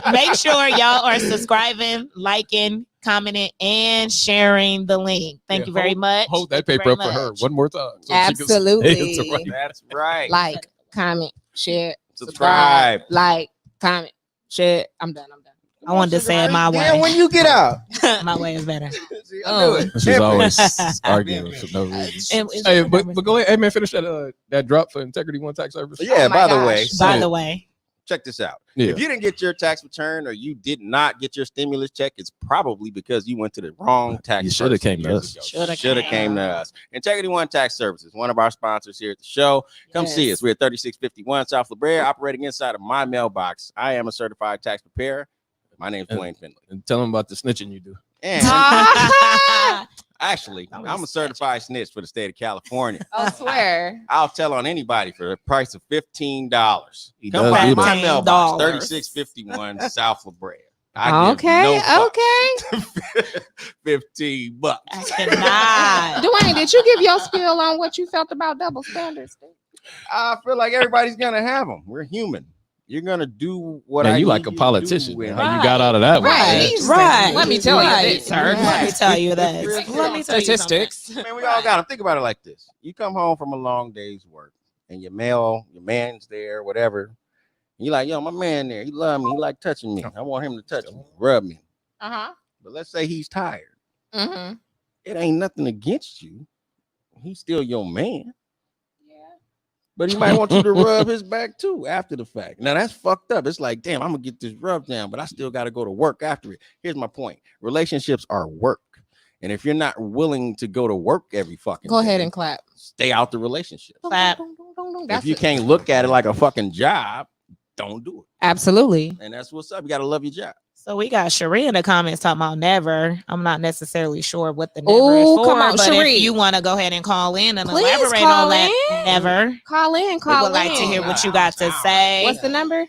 me make sure y'all are subscribing, liking, commenting, and sharing the link. Thank Yeah, you very much. Hold that Thank you paper very up for her much. one more time. so she can say Absolutely. it's right. that's right. like, comment, share, Subscribe. like, comment, share. I'm done. I wanted to say it my Yeah, way. when you get out. My way is better. See, I Oh. knew it. She's always arguing for no reason. And- Hey, but go ahead. Hey, man, finish that drop for Integrity One Tax Service. Yeah. Oh my by the gosh. way, By so the way, check this out. Yeah. If you didn't get your tax return or you did not get your stimulus check, it's probably because you went to the wrong tax. You shoulda person came to years us. ago. Shoulda Came came. to us. Integrity One Tax Services, one of our sponsors here at the show. Come see Yes. us. We're at 3651 South La Brea, operating inside of my mailbox. I am a certified tax preparer. My name's Dwayne Finley. And tell them about the snitching you do. And Ah, actually, That was I'm a certified snitch for the state of California. I swear. I'll tell on anybody for the price of $15. He Come does by do my that. mailbox, $15. 3651 South La Brea. I give Okay, no fucks. okay. $15. I cannot. Dwayne, did you give your spiel on what you felt about double standards? I feel like everybody's gonna have them. We're human. You're gonna do what Man, I you need like a to politician. do, man. and- How you got out of that one? Right. Right. Let me tell you Right. this, sir. Let me tell you that. Real Let me talk. tell you Statistics. Man, we all got them. Think about it like this: you come home from a long day's work, and your man's there, whatever. And you're like, yo, my man there, he love me, he like touching me. I want him to touch me, rub me. Uh-huh. But let's say he's tired. Mm-hmm. It ain't nothing against you. He's still your man. Yeah. But he might want you to rub his back too after the fact. Now that's fucked up. It's like, damn, I'm gonna get this rub down, but I still got to go to work after it. Here's my point: relationships are work, and if you're not willing to go to work every fucking Go ahead day, and clap. stay out the relationship. Clap. If you can't look at it like a fucking job, don't do it. Absolutely. And that's what's up. You gotta love your job. So we got Cherie in the comments talking about never. I'm not necessarily sure what the never is Ooh, for, come on, but Cherie. if you want to go ahead and call in and Please elaborate call on that in. never, Call in. we Call would like to hear what you got to say. What's the number?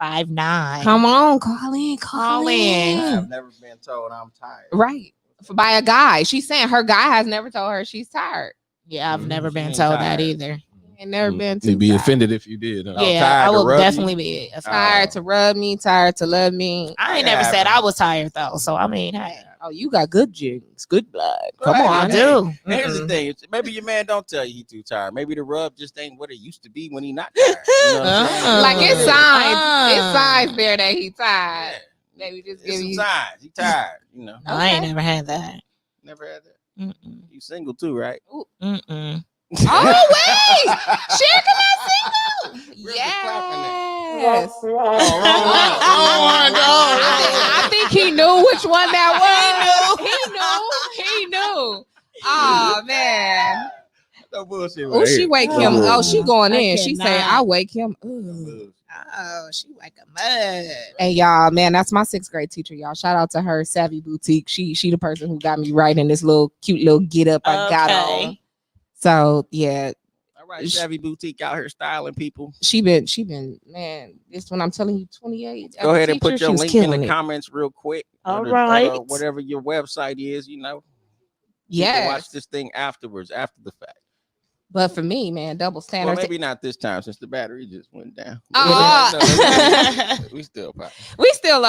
213-528-9659. Come on, call in. Call in. I've never been told I'm tired. Right. By a guy. She's saying her guy has never told her she's tired. Yeah, I've never She been ain't told tired. that either. Ain't never been You'd be tired. offended if you did. Huh? Oh, Yeah, tired I to will rub you? definitely be. Tired to rub me, tired to love me. I ain't never said I was tired though. So I mean, hey, Oh, you got good genes, good blood. Come Right. on. I do. And here's the Mm-mm. thing: maybe your man don't tell you he too tired. Maybe the rub just ain't what it used to be when he not tired. You know what I'm saying? Like it's signs. It's Ah. signs there that he tired. Yeah. Maybe just It's give some you. signs. He tired. You know. No, I ain't Okay. never had that. Never had that. Mm-mm. You single too, right? Mm-mm. Oh wait, Sherica not single. Where's the clapping at? Yes. Oh, I think he knew which one that was. He knew. Oh man. No bullshit. Oh, she wake No him. bullshit. Oh, she going I in. She say, cannot. I wake him. No Ugh. bullshit. Oh, she like a mud. And y'all, man, that's my 6th grade teacher. Y'all, shout out to her, Savvy Boutique. She the person who got me right in this little cute little get up I got Okay. on. So yeah, All right, Savvy Boutique out here styling people. she been man. This when I'm telling you, 28. Go as a ahead and put teacher, your she was link in killing the it. comments real quick. All Or right. whatever your website is, you know. You can watch Yes, this thing afterwards, after the fact. but for me, man, double Well, standards. maybe not this time since the battery just went down. Oh. We still pop. We still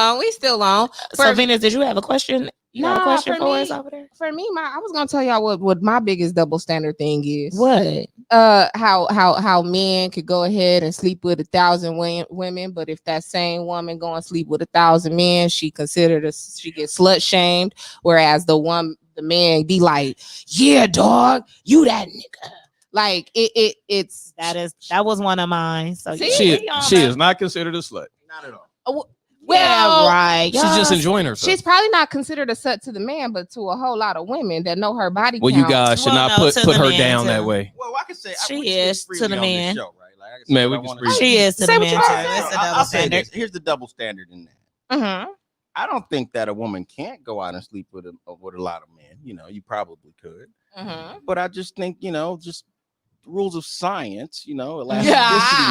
on. So, Venus, did you have a question? You got a Nah, question for for me- us over there? For me, I was gonna tell y'all what my biggest double standard thing is. What? How men could go ahead and sleep with 1,000 women, but if that same woman go and sleep with 1,000 men, she gets slut shamed. Whereas the man be like, yeah, dog, you that nigga. Like it's That was one of mine. So See? yeah, She is not considered a slut. Not at all. well, right. She's just enjoying herself. she's probably not considered a slut to the man, but to a whole lot of women that know her body Well, count. you guys should Well, not no, put to put the her man, down too. that way. Well, I can say She we can is speak to the freely on man. this show, right? Like, I can say Man, what we I can wanna speak. say. She is to Say the what you man wanna too. say. It's a I'll double say standard. this. Here's the double standard in that. Mhm. I don't think that a woman can't go out and sleep with a lot of men. You know, you probably could, Mhm. but I just think, you know, just rules of science, you know, elasticity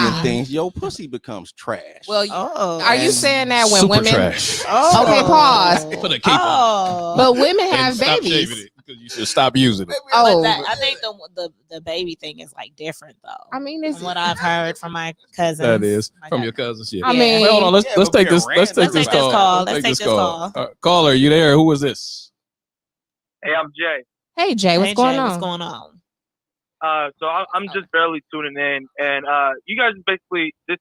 and things. Yo, pussy becomes trash. Well, Oh. are you And saying that when Super women? trash. Oh. Okay, pause. Put a cape on. Oh. But women And have stop babies. shaving it because you should stop using it. Oh, I think the baby thing is like different though. I mean, it's From what I've heard from my cousins. That is My from cousin. your cousins. Yeah. I mean, Wait, hold on. Let's Yeah, let's but take being this. Let's take random this about it. call. Let's take this call. Caller, you there? Who is this? Hey, I'm Jay. hey Jay, what's Hey, going Jay, on? What's going on? So I'm just barely tuning in, and you guys basically this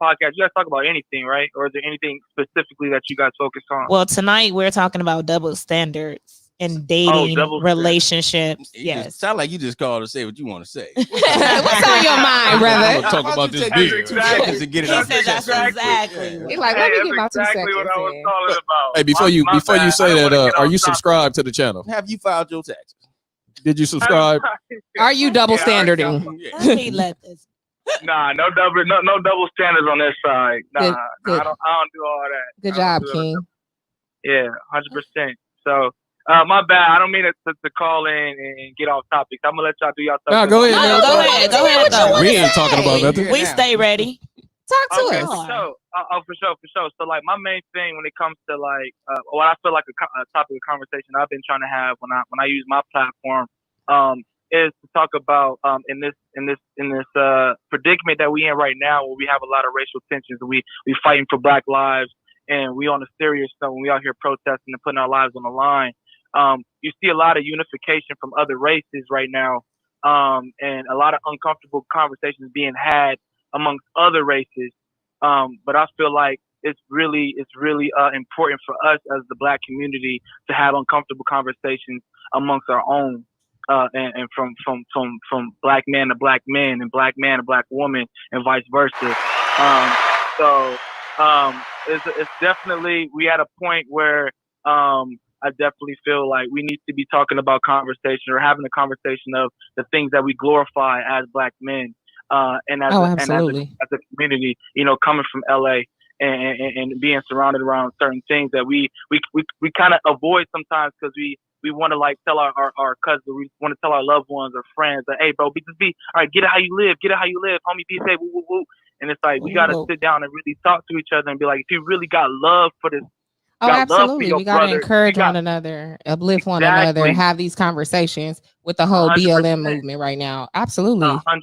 podcast. You guys talk about anything, right? Or is there anything specifically that you guys focus on? Well, tonight we're talking about double standards in dating, double relationships. You Yes. just sound like you just called to say what you want to say. What's on your mind, I'm brother? gonna talk about this Take beer. 2 seconds to get it He out. said that's exactly Yeah. what- He's like, let me that's get my 2 exactly seconds. what I was in. calling about. Hey, before you My bad. say I don't that, wanna get are off you topic. subscribed to the channel? Have you filed your taxes? Did you subscribe? Are you double Yeah, standarding? Yeah. Let me let this. Nah, no double standards on this side. Nah, Good. I don't do all that. Good I job, don't do all that. King. Yeah, 100%. So, my bad. I don't mean to call in and get off topics. I'm gonna let y'all do y'all stuff. Nah, go ahead, No, man. go ahead. Go ahead. Go. We ain't talking about nothing. We stay ready. Talk to Okay, us. for sure. For sure. So, like, my main thing when it comes to like, what I feel like a topic of conversation I've been trying to have when I use my platform, is to talk about in this predicament that we in right now, where we have a lot of racial tensions, and we fighting for Black lives, and we on a serious note, when we out here protesting and putting our lives on the line. You see a lot of unification from other races right now, and a lot of uncomfortable conversations being had amongst other races. But I feel like it's really important for us as the Black community to have uncomfortable conversations amongst our own, and from Black man to Black men, and Black man to Black woman, and vice versa. It's definitely, we at a point where I definitely feel like we need to be talking about conversation, or having a conversation of the things that we glorify as Black men, and as Absolutely. as a community, you know, coming from LA and being surrounded around certain things that we kind of avoid sometimes, because we want to like tell our cousins, we want to tell our loved ones or friends that, hey, bro, just be all right, get it how you live, homie, be safe, woo, woo, woo. And it's like, we got to sit down and really talk to each other and be like, if you really got love for this Oh, got love for absolutely. your We gotta brother. encourage You got- one another, uplift one another, Exactly. have these conversations with the whole 100%. BLM movement right now. Absolutely. 100%.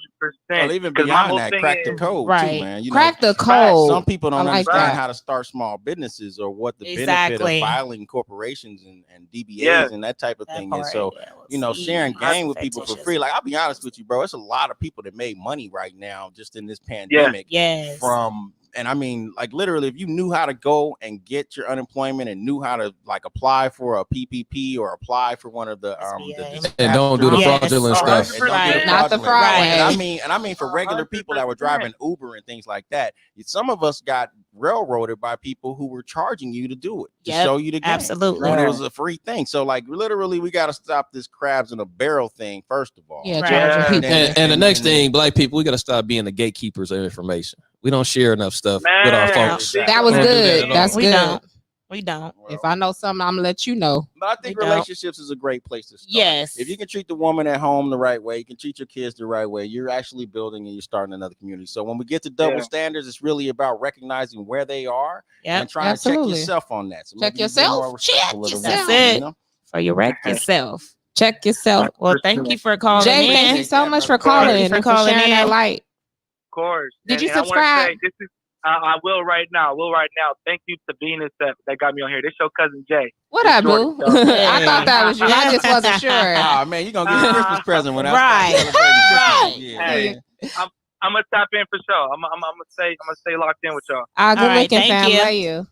Well, even 'Cause my beyond whole that, thing crack the is- code Right. too, man. You Crack know, the code. some people don't I like understand that. how to start small businesses or what the benefit Exactly. of filing corporations and DBAs Yeah. and that type of That thing. And part, so, yeah, we'll you know, see. sharing That's game with people for fictitious. free. Like, I'll be honest with you, bro. It's a lot of people that made money right now just in this pandemic Yes. from, and I mean, like literally, if you knew how to go and get your unemployment and knew how to like apply for a PPP or apply for one of the SBA. And don't do the Yes. fraudulent Oh, stuff. And don't do Right. the Not the fraudulent. fraud Right. way. And I mean for regular people that were driving Uber and things like that, some of us got railroaded by people who were charging you to do it, to Yep, show you the game. absolutely. When it was a free thing. So like literally we got to stop this crabs in a barrel thing first of all. Yeah, Right. charging Yeah. people. And the next thing, black people, we got to stop being the gatekeepers of information. We don't share enough stuff with our Man, folks. That was Don't do that good. at all. That's We good. don't. We don't. Well, If I know something, I'm gonna let you know. but I think We don't. relationships is a great place to start. Yes. If you can treat the woman at home the right way, you can treat your kids the right way, you're actually building and you're starting another community. So when we get to double Yeah. standards, it's really about recognizing where they are Yep. and trying to Absolutely. check yourself on that. So Check maybe you be yourself. more respectful of the Check woman, yourself. you know? So you wreck yourself. Check yourself. Well, thank you for calling Jay, in. thank you so much for Thank you calling for and calling for sharing that in. light. Of course. Did you I wanna subscribe? say, this is I will right now. Thank you to Venus that got me on here. This your cousin Jay. What It's up, boo? Jordan, though. I thought that was you. I just wasn't sure. Ah man, you're gonna get a Christmas present when I Right. start celebrating Christmas. Right. Yeah, Hey. man. I'm gonna tap in for sure. I'm gonna stay locked in with y'all. Of Good All right, looking, thank fam. you. Love you.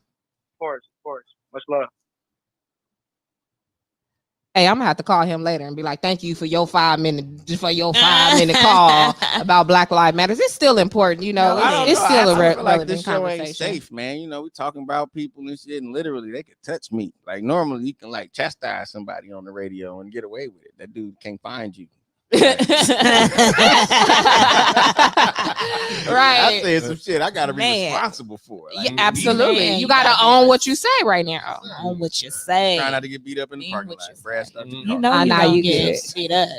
course. Much love. Hey, I'm gonna have to call him later and be like, "Thank you for your 5 minute, just for your 5 minute call about Black Lives Matters. It's still important, you know. I don't It's know. still I a feel like relevant this show ain't conversation." safe, man. You know, we talking about people and shit, and literally they could touch me. Like normally, you can like chastise somebody on the radio and get away with it. That dude can't find you. I Right. said some shit I gotta be Man. responsible for. Like, Yeah, absolutely. Man, You you gotta gotta own be what you say right now. On what you say. try not to get beat up in the Mean parking what lot. you Brass say. stuff. You know I you know don't you get good. beat up.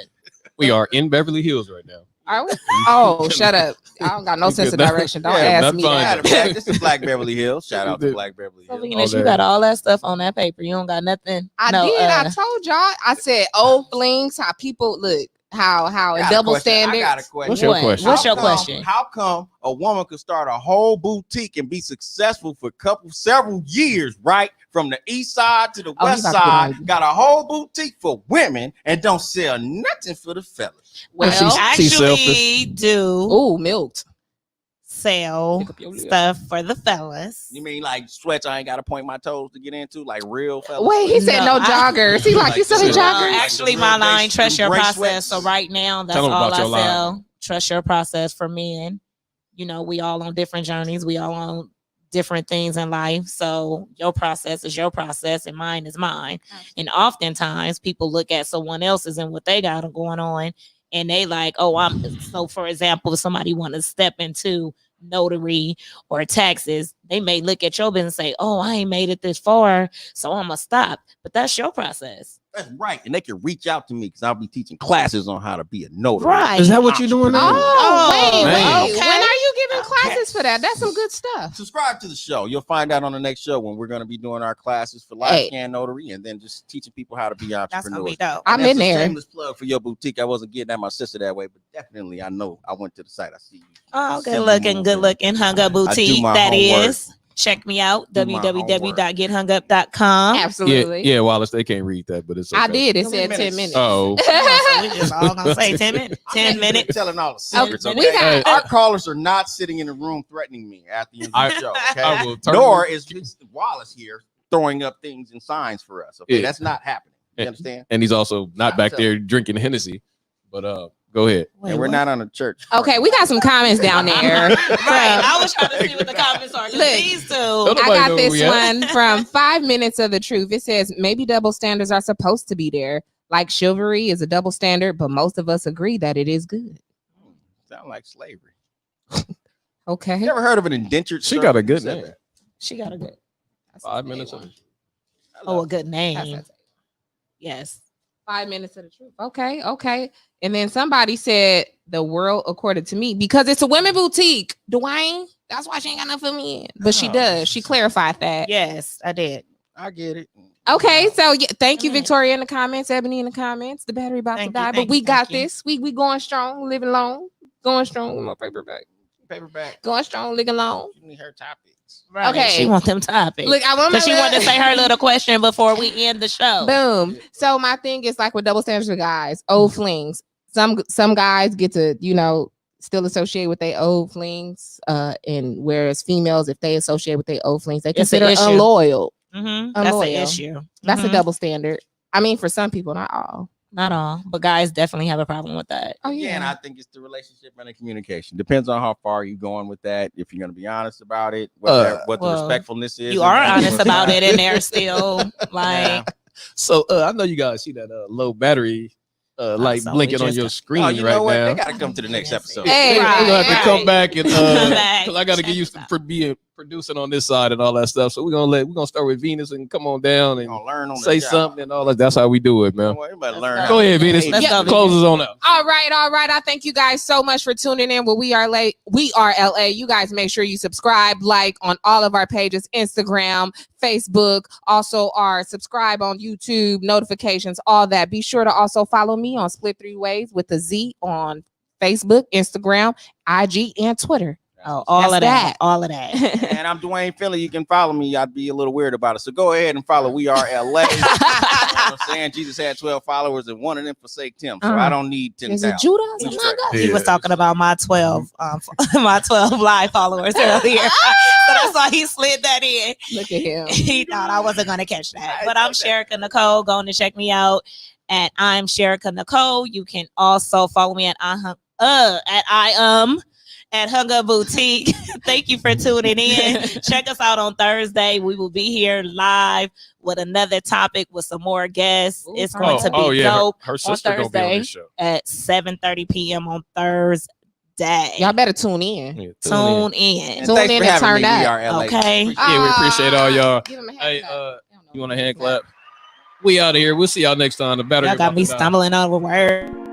We are in Beverly Hills right now. Are we? Oh, shut up. I don't got no sense of direction. Don't Yeah, ask not me fine. Matter that. of fact, this is Black Beverly Hills. Shout out to Black Beverly So Hills. Venus, All you that. got all that stuff on that paper. You don't got nothing. I No, did. I told y'all. I said old flings. How people look. How I in got a double question. I standards. got a question. What's your What? question? What's your How come- question? How come a woman could start a whole boutique and be successful for several years, right? From the east side to the Oh, west you about to side, get on. got a whole boutique for women and don't sell nothing for the fellas. Well, She's Actually, do ooh, milked. sell Pick up your lip. stuff for the fellas. You mean like sweats I ain't got to point my toes to get into, like real fellas? Wait, he said no No, I- joggers. He like you selling Like, joggers? No, actually, Like my the real line, base- trust your gray process. sweats. So right now, that's Tell 'em all about I your line. sell. Trust your process for men. You know, we all on different journeys. We all on different things in life. So your process is your process and mine is mine. And oftentimes people look at someone else's and what they got going on and they like, oh, so for example, if somebody want to step into notary or taxes, they may look at your business and say, oh, I ain't made it this far, so I'm gonna stop. But that's your process. That's right. And they can reach out to me because I'll be teaching classes on how to be a notary. Right. Is that what you're doing now? Oh, wait, man. wait. When are you giving classes for that? That's some good stuff. Subscribe to the show. You'll find out on the next show when we're going to be doing our classes for live Hey. scan notary and then just teaching people how to be That's gonna entrepreneurs. be dope. I'm And in that's a there. Shameless plug for your boutique. I wasn't getting at my sister that way, but definitely I know I went to the site. I see you. Oh, See good you looking, moving. good looking. Hung Up I do Boutique. my That homework. is. Check me out. Do my www.gethungup.com. Absolutely. Yeah, Wallace, they can't read that, but it's okay. I did. It 10 said 10 minutes. minutes. Oh, So we just all gonna say 10 minutes. 10 minutes. Telling all the secrets. Okay, Okay, we got- our callers are not sitting in the room threatening me at the end of the show. Okay, I will turn nor is Wallace here throwing up things and signs for us. Okay, Yeah. that's not happening. You Yeah. understand? and he's also not Stop back telling. there drinking Hennessy. But go ahead. And we're not on a church. Okay, we got some comments down there. Right. I was trying to see what the comments are. 'Cause Look. these two. I Nobody got know this who we are. one from 5 Minutes of the Truth. It says maybe double standards are supposed to be there. Like chivalry is a double standard, but most of us agree that it is good. Sound like slavery. Okay. You ever heard of an indentured She got a servant? good Who said name. that? She got a good. 5 minutes. Of Oh, a good name. That's- Yes. 5 Minutes of the Truth. Okay, okay. And then somebody said the world according to me because it's a women boutique. Dwayne, that's why she ain't got nothing for me. But she Oh. does. She clarified that. Yes, I did. I get it. Okay, so yeah, thank you, I mean- Victoria in the comments, Ebony in the comments. The battery about to Thank you, die, but thank we you, got thank you. this. We going strong, living long, going strong with my paperback. Paperback. Going strong, living long. You need her topics. Right. Okay. She want them topics. Look, I want my Because she wanted to say her little question before we end the show. boom. So my thing is like with double standards with guys, old flings. Some guys get to, still associate with their old flings. And whereas females, if they associate with their old flings, they It's an consider issue. unloyal. Mhm. That's an Unloyal. issue. That's a Mhm. double standard. I mean, for some people, not all. Not all, but guys definitely have a problem with that. Oh Yeah, and I think it's the relationship and the communication. Depends on how far you're going with that. If you're going to be honest about it, what the Well, respectfulness is. You and are everything honest like about that. it, and they're still like, Yeah. So I know you guys see that low battery light so we blinking on just your got- screen Oh, you right know what? now. They got to come to the next episode. Hey, We're gonna have to right. come back and Come back. because I got to Check get used us to being producing on this side and all that stuff. So we're gonna start with Venus and come on down We're and gonna learn on the say job. something and all that. That's how we do it, You know man. what? Everybody Let's learn go. how Go to ahead, behave. Venus. Let's go, Close us on out. All right. I thank you guys so much for tuning in. Well, we are late. We are LA. You guys make sure you subscribe, like on all of our pages, Instagram, Facebook, also our subscribe on YouTube, notifications, all that. Be sure to also follow me on Split Three Ways with the Z on Facebook, Instagram, IG, and Twitter. oh, all That's of that, that. all of that. And I'm Dwayne Finley. You can follow me. I'd be a little weird about it. So go ahead and follow We Are LA. You know what I'm saying? Jesus had 12 followers and one of them forsaked him. So I don't need Is 10,000. it Judah? He's Something like that? He was talking about my 12, my 12 live followers earlier, so that's why he slid that in. Look at him. He thought I wasn't gonna catch that. But I'm Sherika Nicole. Going to check me out at I'm Sherika Nicole. You can also follow me at at Hunger Boutique. Thank you for tuning in. Check us out on Thursday. We will be here live with another topic with some more guests. Ooh, It's going to be oh yeah, dope her sister gonna be on Thursday. this show. at 7:30 p.m. on Thursday. Y'all better tune in. Yeah, Tune in. And Tune thanks in for and having turn me. We up. Are LA. Okay. Appreciate it. Yeah, we appreciate all y'all. Give him a hand Hey, clap. you want a hand clap? We out of here. We'll see y'all next time. The battery Y'all got about me to die. stumbling over words.